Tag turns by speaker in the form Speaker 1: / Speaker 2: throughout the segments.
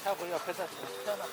Speaker 1: 하고 옆에다 펴놔.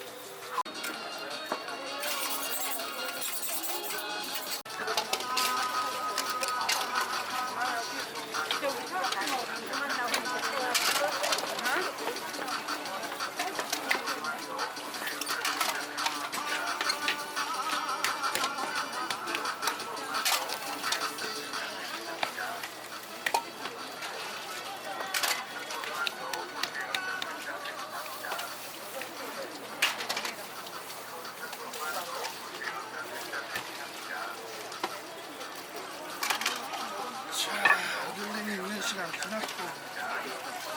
Speaker 2: 어딜님이 있는 시간 지났고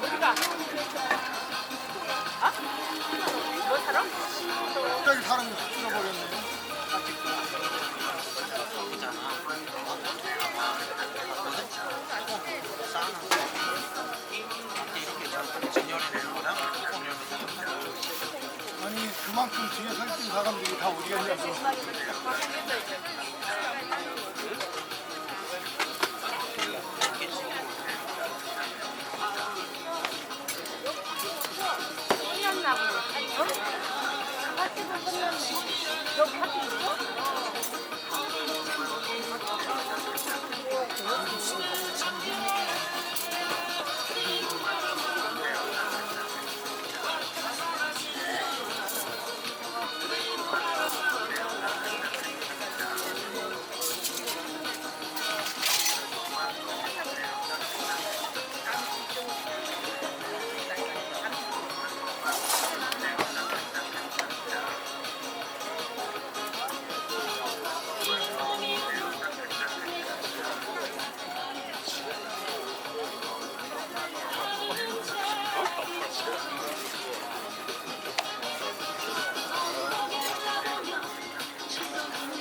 Speaker 3: 어디가? 아? 뭐 사러?
Speaker 2: 갑자기 사람이 확 줄어버렸네. 아니 그만큼 뒤에 설진 사람들이 다 어디 갔냐고.
Speaker 3: 끝났나 보네. 어? 파티가 끝났네. 여기 파티 있어?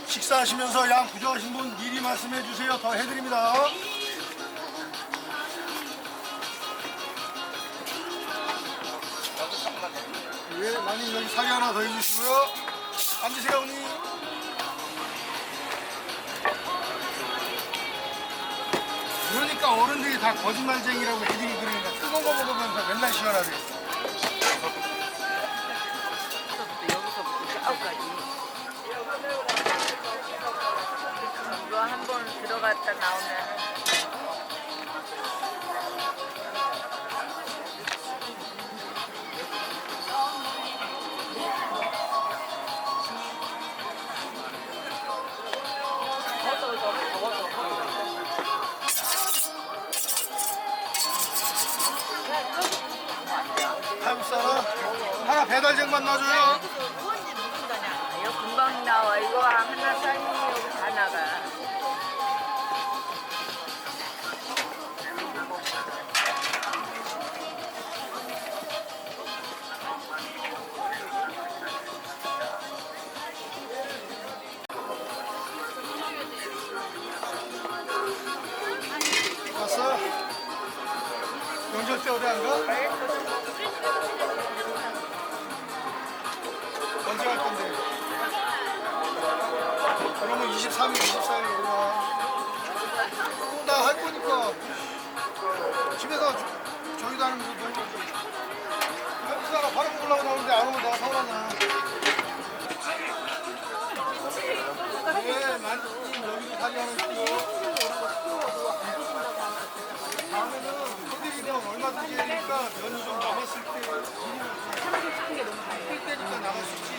Speaker 2: 식사하시면서 양 부족하신 분 미리 말씀해 주세요. 더 해드립니다. 예, 많이 여기 사리 하나 더 해주시고요. 앉으세요, 언니. 그러니까 어른들이 다 거짓말쟁이라고 애들이 그러니까 뜨거운 거 먹으면서 맨날 시원하대.
Speaker 3: 여기서부터 저까지. 이거 한 번 들어갔다 나오면
Speaker 2: 칼국수 하나 배달쟁반 놔줘요.
Speaker 3: 누군지 누군 거냐? 이거 금방 나와. 이거 하나 삶으면 여기 다 나가.
Speaker 2: 왔어? 명절 때 어디 안 가? 언제 갈 건데? 그러면 23일, 24일 올라. 나 할 거니까 집에서 저기도 하면서 놀고. 한국사가 바로 먹으려고 나오는데 안 오면 내가 서운하냐. 예, 만님 여기도 사진 하나 있고요. 다음에는 호텔이면 얼마든지 해니까 면이 좀 남았을 때 뛸 때니까 남을 수 있지.